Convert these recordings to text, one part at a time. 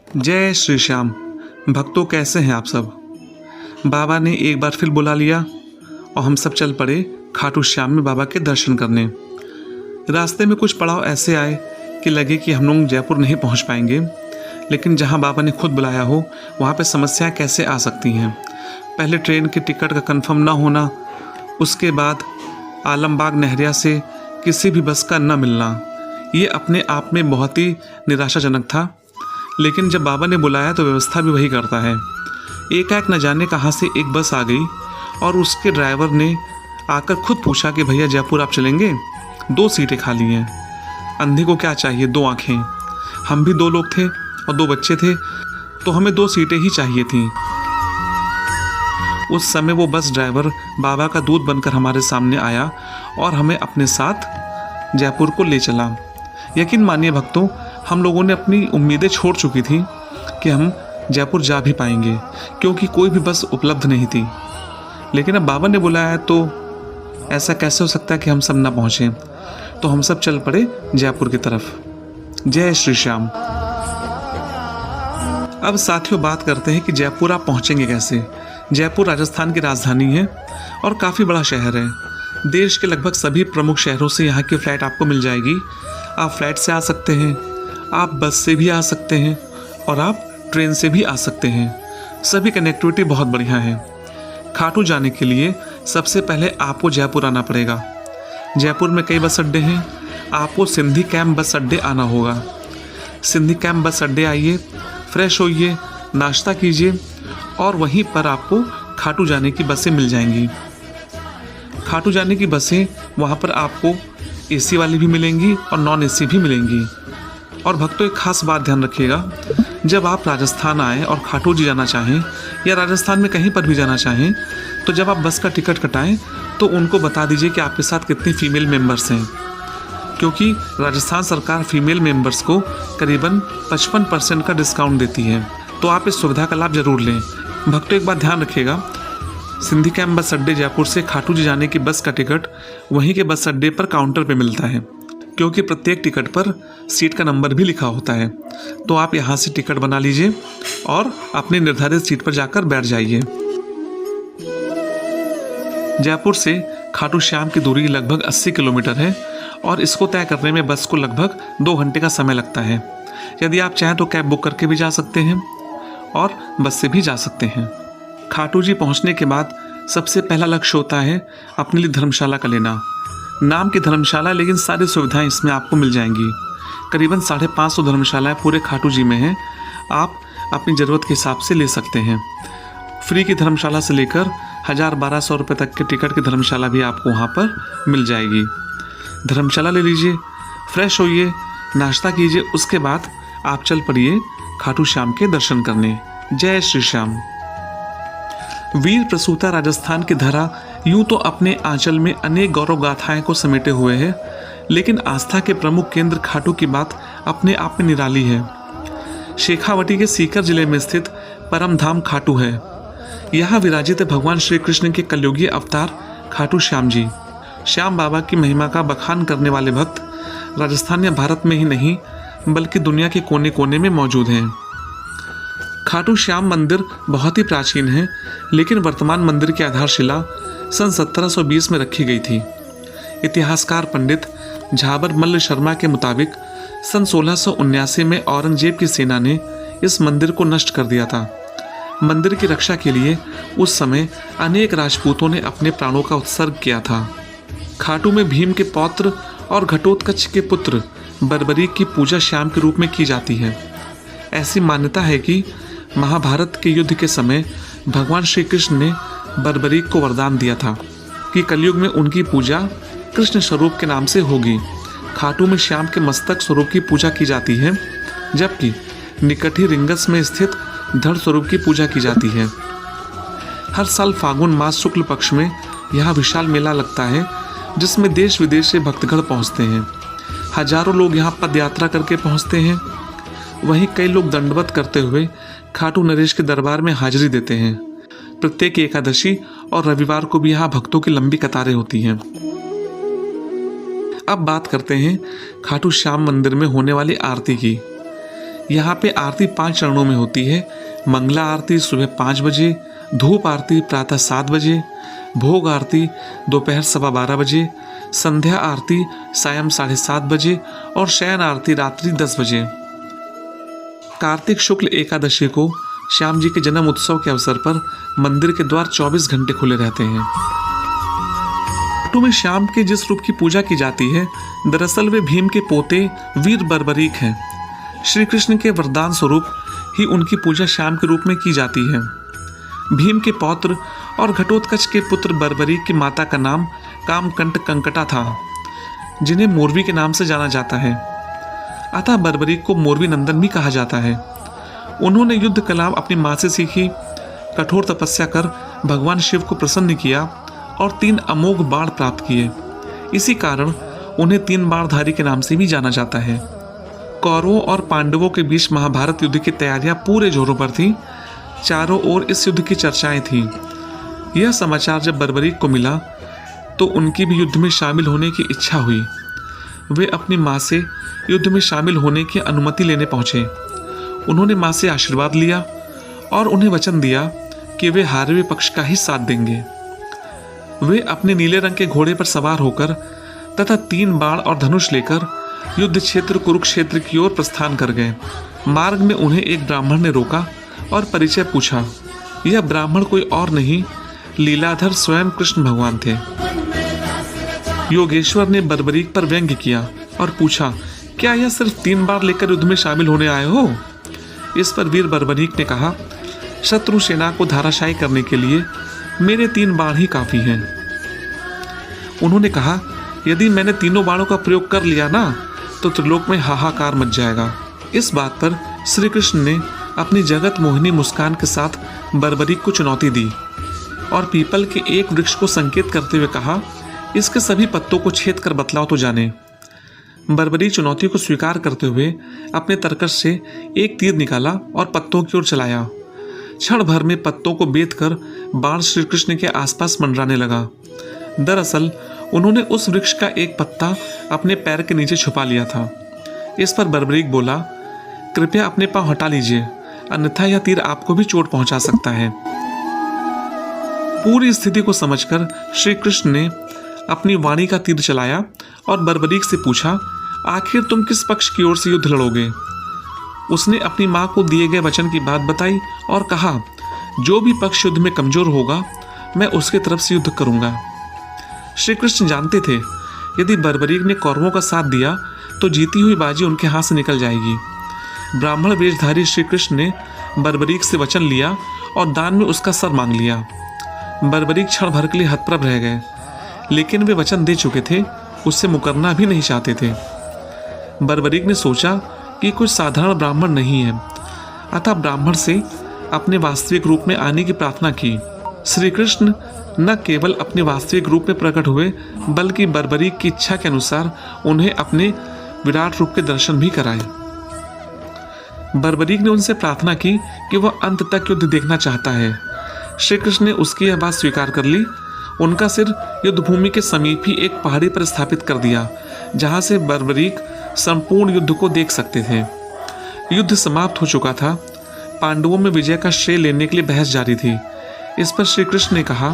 जय श्री श्याम। भक्तों, कैसे हैं आप सब। बाबा ने एक बार फिर बुला लिया और हम सब चल पड़े खाटू श्याम में बाबा के दर्शन करने। रास्ते में कुछ पड़ाव ऐसे आए कि लगे कि हम लोग जयपुर नहीं पहुंच पाएंगे, लेकिन जहां बाबा ने खुद बुलाया हो वहां पे समस्याएं कैसे आ सकती हैं। पहले ट्रेन की टिकट का कंफर्म ना होना, उसके बाद आलमबाग नहरिया से किसी भी बस का न मिलना, ये अपने आप में बहुत ही निराशाजनक था। लेकिन जब बाबा ने बुलाया तो व्यवस्था भी वही करता है। एकाएक न जाने कहाँ से एक बस आ गई और उसके ड्राइवर ने आकर खुद पूछा कि भैया जयपुर आप चलेंगे, 2 सीटें खाली हैं। अंधे को क्या चाहिए, 2 आँखें। हम भी 2 लोग थे और 2 बच्चे थे, तो हमें 2 सीटें ही चाहिए थीं। उस समय वो बस ड्राइवर बाबा का दूत बनकर हमारे सामने आया और हमें अपने साथ जयपुर को ले चला। यकीन मानिए भक्तों, हम लोगों ने अपनी उम्मीदें छोड़ चुकी थी कि हम जयपुर जा भी पाएंगे, क्योंकि कोई भी बस उपलब्ध नहीं थी। लेकिन अब बाबा ने बुलाया तो ऐसा कैसे हो सकता है कि हम सब ना पहुँचें। तो हम सब चल पड़े जयपुर की तरफ। जय श्री श्याम। अब साथियों, बात करते हैं कि जयपुर आप पहुँचेंगे कैसे। जयपुर राजस्थान की राजधानी है और काफ़ी बड़ा शहर है। देश के लगभग सभी प्रमुख शहरों से यहाँ की फ़्लाइट आपको मिल जाएगी। आप फ्लाइट से आ सकते हैं, आप बस से भी आ सकते हैं और आप ट्रेन से भी आ सकते हैं। सभी कनेक्टिविटी बहुत बढ़िया है। खाटू जाने के लिए सबसे पहले आपको जयपुर आना पड़ेगा। जयपुर में कई बस अड्डे हैं। आपको सिंधी कैंप बस अड्डे आना होगा। सिंधी कैंप बस अड्डे आइए, फ्रेश होइए, नाश्ता कीजिए और वहीं पर आपको खाटू जाने की बसें मिल जाएंगी। खाटू जाने की बसें वहाँ पर आपको एसी वाली भी मिलेंगी और नॉन एसी भी मिलेंगी। और भक्तों, एक खास बात ध्यान रखिएगा, जब आप राजस्थान आएँ और खाटू जी जाना चाहें या राजस्थान में कहीं पर भी जाना चाहें, तो जब आप बस का टिकट कटाएं तो उनको बता दीजिए कि आपके साथ कितनी फ़ीमेल मेंबर्स हैं, क्योंकि राजस्थान सरकार फीमेल मेंबर्स को करीबन 55% का डिस्काउंट देती है। तो आप इस सुविधा का लाभ जरूर लें। भक्तों, एक बात ध्यान रखिएगा, सिंधी कैंप बस अड्डे जयपुर से खाटू जी जाने की बस का टिकट वहीं के बस अड्डे पर काउंटर पे मिलता है, क्योंकि प्रत्येक टिकट पर सीट का नंबर भी लिखा होता है। तो आप यहाँ से टिकट बना लीजिए और अपनी निर्धारित सीट पर जाकर बैठ जाइए। जयपुर से खाटू श्याम की दूरी लगभग 80 किलोमीटर है और इसको तय करने में बस को लगभग 2 घंटे का समय लगता है। यदि आप चाहें तो कैब बुक करके भी जा सकते हैं और बस से भी जा सकते हैं। खाटू जी पहुँचने के बाद सबसे पहला लक्ष्य होता है अपने लिए धर्मशाला का लेना। नाम की धर्मशाला, लेकिन सारी सुविधाएं इसमें आपको मिल जाएंगी। करीबन 550 धर्मशालाएं पूरे खाटू जी में हैं। आप अपनी ज़रूरत के हिसाब से ले सकते हैं। फ्री की धर्मशाला से लेकर 1000-1200 रुपये तक के टिकट की धर्मशाला भी आपको वहाँ पर मिल जाएगी। धर्मशाला ले लीजिए, फ्रेश होइए, नाश्ता कीजिए, उसके बाद आप चल पड़िए खाटू श्याम के दर्शन करने। जय श्री श्याम। वीर प्रसूता राजस्थान की धरा यूं तो अपने आंचल में अनेक गौरव गाथाएं को समेटे हुए है, लेकिन आस्था के प्रमुख केंद्र खाटू की बात अपने आप में निराली है। शेखावटी के सीकर जिले में स्थित परम धाम खाटू है। यहाँ विराजित है भगवान श्री कृष्ण के कलयुगीय अवतार खाटू श्याम जी। श्याम बाबा की महिमा का बखान करने वाले भक्त राजस्थान या भारत में ही नहीं बल्कि दुनिया के कोने कोने में मौजूद हैं। खाटू श्याम मंदिर बहुत ही प्राचीन है, लेकिन वर्तमान मंदिर की आधारशिला सन 1720 में रखी गई थी। इतिहासकार पंडित झाबर मल्ल शर्मा के मुताबिक सन 1679 में औरंगजेब की सेना ने इस मंदिर को नष्ट कर दिया था। मंदिर की रक्षा के लिए उस समय अनेक राजपूतों ने अपने प्राणों का उत्सर्ग किया था। खाटू में भीम के पौत्र और घटोत्कच के पुत्र बर्बरीक की पूजा श्याम के रूप में की जाती है। ऐसी मान्यता है कि महाभारत के युद्ध के समय भगवान श्री कृष्ण ने बर्बरीक को वरदान दिया था कि कलयुग में उनकी पूजा कृष्ण स्वरूप के नाम से होगी। खाटू में श्याम के मस्तक स्वरूप की पूजा की जाती है, जबकि निकट ही रिंगस में स्थित धड़ स्वरूप की पूजा की जाती है। हर साल फागुन मास शुक्ल पक्ष में यहाँ विशाल मेला लगता है, जिसमें देश विदेश से भक्तगण पहुँचते हैं। हजारों लोग यहाँ पद यात्रा करके पहुँचते हैं। वहीं कई लोग दंडवत करते हुए खाटू नरेश के दरबार में हाजिरी देते हैं। प्रत्येक एकादशी और रविवार को भी यहाँ भक्तों की लंबी कतारें होती हैं। अब बात करते हैं खाटू श्याम मंदिर में होने वाली आरती की। यहाँ पे आरती 5 चरणों में होती है। मंगला आरती सुबह 5 बजे, धूप आरती प्रातः 7 बजे, भोग आरती दोपहर 12:15 बजे, संध्या आरती सायं 7:30 बजे और शयन आरती रात्रि 10 बजे। कार्तिक शुक्ल एकादशी को श्याम जी के जन्म उत्सव के अवसर पर मंदिर के द्वार 24 घंटे खुले रहते हैं। में श्याम के जिस रूप की पूजा की जाती है, दरअसल वे भीम के पोते वीर बर्बरीक हैं। श्री कृष्ण के वरदान स्वरूप ही उनकी पूजा श्याम के रूप में की जाती है। भीम के पौत्र और घटोत्कच के पुत्र बर्बरीक की माता का नाम कामकंट कंकटा था, जिन्हें मोरवी के नाम से जाना जाता है। अतः बर्बरीक को मोरवी नंदन भी कहा जाता है। उन्होंने युद्ध कला अपनी माँ से सीखी, कठोर तपस्या कर भगवान शिव को प्रसन्न किया और 3 अमोघ बाण प्राप्त किए। इसी कारण उन्हें 3 बाणधारी के नाम से भी जाना जाता है। कौरवों और पांडवों के बीच महाभारत युद्ध की तैयारियां पूरे जोरों पर थीं। चारों ओर इस युद्ध की चर्चाएं थीं। यह समाचार जब बर्बरीक को मिला तो उनकी भी युद्ध में शामिल होने की इच्छा हुई। वे अपनी माँ से युद्ध में शामिल होने की अनुमति लेने पहुंचे। उन्होंने माँ से आशीर्वाद लिया और उन्हें वचन दिया कि वे हारे हुए पक्ष का ही साथ देंगे। वे अपने नीले रंग के घोड़े पर सवार होकर तथा 3 बाण और धनुष लेकर युद्ध क्षेत्र कुरुक्षेत्र की ओर प्रस्थान कर गए। मार्ग में उन्हें एक ब्राह्मण ने रोका और परिचय पूछा। यह ब्राह्मण कोई और नहीं, लीलाधर स्वयं कृष्ण भगवान थे। योगेश्वर ने बर्बरीक पर व्यंग्य किया और पूछा, क्या यह सिर्फ 3 बार लेकर युद्ध में शामिल होने आए हो? इस पर वीर बर्बरीक ने कहा, शत्रु सेना को धाराशायी करने के लिए मेरे 3 बाण ही काफी हैं। उन्होंने कहा, यदि मैंने तीनों बाणों का प्रयोग कर लिया ना तो त्रिलोक में हाहाकार मच जाएगा। इस बात पर श्री कृष्ण ने अपनी जगत मोहिनी मुस्कान के साथ बर्बरीक को चुनौती दी और पीपल के एक वृक्ष को संकेत करते हुए कहा, इसके सभी पत्तों को छेद कर बतलाओ तो जाने। बर्बरीक चुनौती को स्वीकार करते हुए अपने तरकश से एक तीर निकाला और पत्तों की ओर चलाया। क्षण भर में पत्तों को बेध कर बाण श्री कृष्ण के आसपास मंडराने लगा। दरअसल उन्होंने उस वृक्ष का एक पत्ता अपने पैर के नीचे छुपा लिया था। इस पर बर्बरीक बोला, कृपया अपने पांव हटा लीजिए, अन्यथा यह तीर आपको भी चोट पहुंचा सकता है। पूरी स्थिति को समझकर श्री कृष्ण ने अपनी वाणी का तीर चलाया और बर्बरीक से पूछा, आखिर तुम किस पक्ष की ओर से युद्ध लड़ोगे? उसने अपनी माँ को दिए गए वचन की बात बताई और कहा, जो भी पक्ष युद्ध में कमजोर होगा मैं उसके तरफ से युद्ध करूंगा। श्री कृष्ण जानते थे यदि बर्बरीक ने कौरवों का साथ दिया तो जीती हुई बाजी उनके हाथ से निकल जाएगी। ब्राह्मण वेशधारी श्री कृष्ण ने बर्बरीक से वचन लिया और दान में उसका सर मांग लिया। बर्बरीक क्षण भर के लिए हतप्रभ रह गए, लेकिन वे वचन दे चुके थे, उससे मुकरना भी नहीं चाहते थे। बर्बरीक ने सोचा कि कुछ साधारण ब्राह्मण नहीं है, अतः ब्राह्मण से अपने वास्तविक रूप में आने की प्रार्थना की। श्री कृष्ण न केवल अपने वास्तविक रूप में प्रकट हुए, बल्कि बर्बरीक की इच्छा के अनुसार उन्हें अपने विराट रूप के दर्शन भी कराए। बर्बरीक ने उनसे प्रार्थना की कि वह अंत तक युद्ध देखना चाहता है। श्री कृष्ण ने उसकी यह बात स्वीकार कर ली। उनका सिर युद्ध भूमि के समीप ही एक पहाड़ी पर स्थापित कर दिया, जहां से बर्बरीक संपूर्ण युद्ध को देख सकते थे। युद्ध समाप्त हो चुका था। पांडवों में विजय का श्रेय लेने के लिए बहस जारी थी। इस पर श्री कृष्ण ने कहा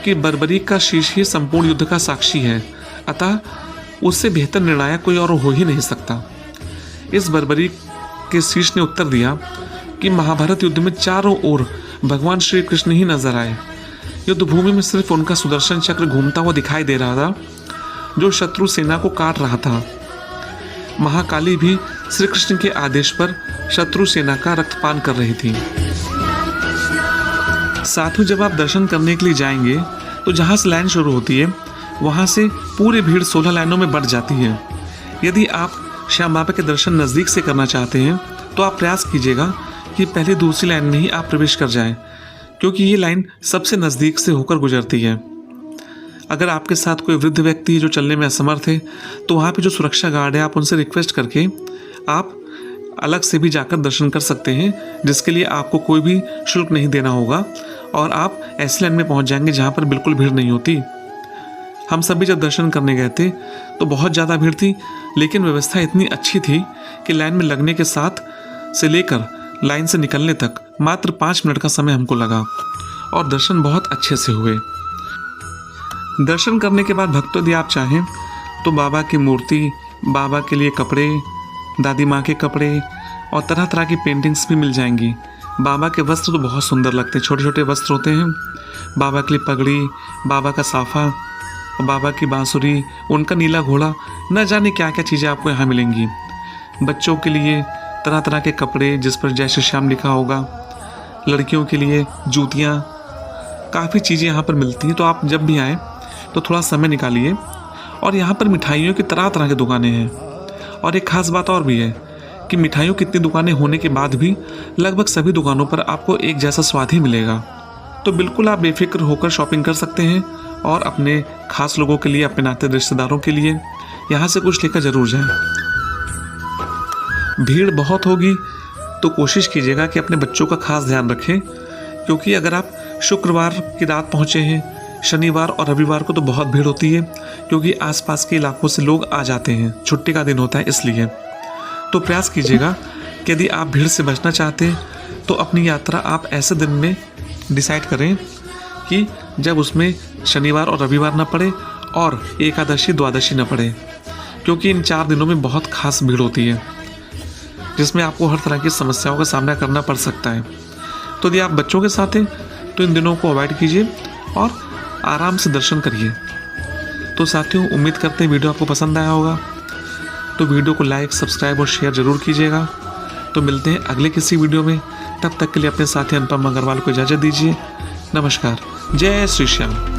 कि बर्बरीक का शीश ही संपूर्ण युद्ध का साक्षी है, अतः उससे बेहतर निर्णायक कोई और हो ही नहीं सकता। इस बर्बरीक के शीश ने उत्तर दिया कि महाभारत युद्ध में चारों ओर भगवान श्री कृष्ण ही नजर आए। युद्ध भूमि में सिर्फ उनका सुदर्शन चक्र घूमता हुआ दिखाई दे रहा था, जो शत्रु सेना को काट रहा था। महाकाली भी श्री कृष्ण के आदेश पर शत्रु सेना का रक्तपान कर रही थी। साथियों, जब आप दर्शन करने के लिए जाएंगे तो जहां से लाइन शुरू होती है वहां से पूरी भीड़ 16 लाइनों में बढ़ जाती है। यदि आप श्याम बाबा के दर्शन नज़दीक से करना चाहते हैं तो आप प्रयास कीजिएगा कि पहले दूसरी लाइन में ही आप प्रवेश कर जाएं, क्योंकि ये लाइन सबसे नज़दीक से होकर गुजरती है। अगर आपके साथ कोई वृद्ध व्यक्ति है जो चलने में असमर्थ है तो वहाँ पे जो सुरक्षा गार्ड है आप उनसे रिक्वेस्ट करके आप अलग से भी जाकर दर्शन कर सकते हैं, जिसके लिए आपको कोई भी शुल्क नहीं देना होगा और आप ऐसी लाइन में पहुँच जाएंगे जहाँ पर बिल्कुल भीड़ नहीं होती। हम सभी जब दर्शन करने गए थे तो बहुत ज़्यादा भीड़ थी, लेकिन व्यवस्था इतनी अच्छी थी कि लाइन में लगने के साथ से लेकर लाइन से निकलने तक मात्र 5 मिनट का समय हमको लगा और दर्शन बहुत अच्छे से हुए। दर्शन करने के बाद भक्तों यदि आप चाहें तो बाबा की मूर्ति, बाबा के लिए कपड़े, दादी माँ के कपड़े और तरह तरह की पेंटिंग्स भी मिल जाएंगी। बाबा के वस्त्र तो बहुत सुंदर लगते हैं, छोटे छोटे वस्त्र होते हैं। बाबा के लिए पगड़ी, बाबा का साफा, बाबा की बांसुरी, उनका नीला घोड़ा, न जाने क्या क्या चीज़ें आपको यहाँ मिलेंगी। बच्चों के लिए तरह तरह के कपड़े जिस पर जय श्री श्याम लिखा होगा, लड़कियों के लिए जूतियाँ, काफ़ी चीज़ें यहाँ पर मिलती हैं। तो आप जब भी आएँ तो थोड़ा समय निकालिए। और यहाँ पर मिठाइयों की तरह तरह की दुकानें हैं। और एक ख़ास बात और भी है कि मिठाइयों की इतनी दुकानें होने के बाद भी लगभग सभी दुकानों पर आपको एक जैसा स्वाद ही मिलेगा। तो बिल्कुल आप बेफिक्र होकर शॉपिंग कर सकते हैं और अपने खास लोगों के लिए, अपने नाते रिश्तेदारों के लिए यहाँ से कुछ लेकर ज़रूर जाएं। भीड़ बहुत होगी तो कोशिश कीजिएगा कि अपने बच्चों का खास ध्यान रखें, क्योंकि अगर आप शुक्रवार की रात पहुँचे हैं, शनिवार और रविवार को तो बहुत भीड़ होती है, क्योंकि आसपास के इलाकों से लोग आ जाते हैं, छुट्टी का दिन होता है इसलिए। तो प्रयास कीजिएगा कि यदि आप भीड़ से बचना चाहते हैं तो अपनी यात्रा आप ऐसे दिन में डिसाइड करें कि जब उसमें शनिवार और रविवार न पड़े और एकादशी द्वादशी न पड़े, क्योंकि इन 4 दिनों में बहुत खास भीड़ होती है जिसमें आपको हर तरह की समस्याओं का सामना करना पड़ सकता है। तो यदि आप बच्चों के साथ हैं तो इन दिनों को अवॉइड कीजिए और आराम से दर्शन करिए। तो साथियों, उम्मीद करते हैं वीडियो आपको पसंद आया होगा। तो वीडियो को लाइक, सब्सक्राइब और शेयर ज़रूर कीजिएगा। तो मिलते हैं अगले किसी वीडियो में। तब तक के लिए अपने साथी अनुपम अग्रवाल को इजाज़त दीजिए। नमस्कार। जय श्री श्याम।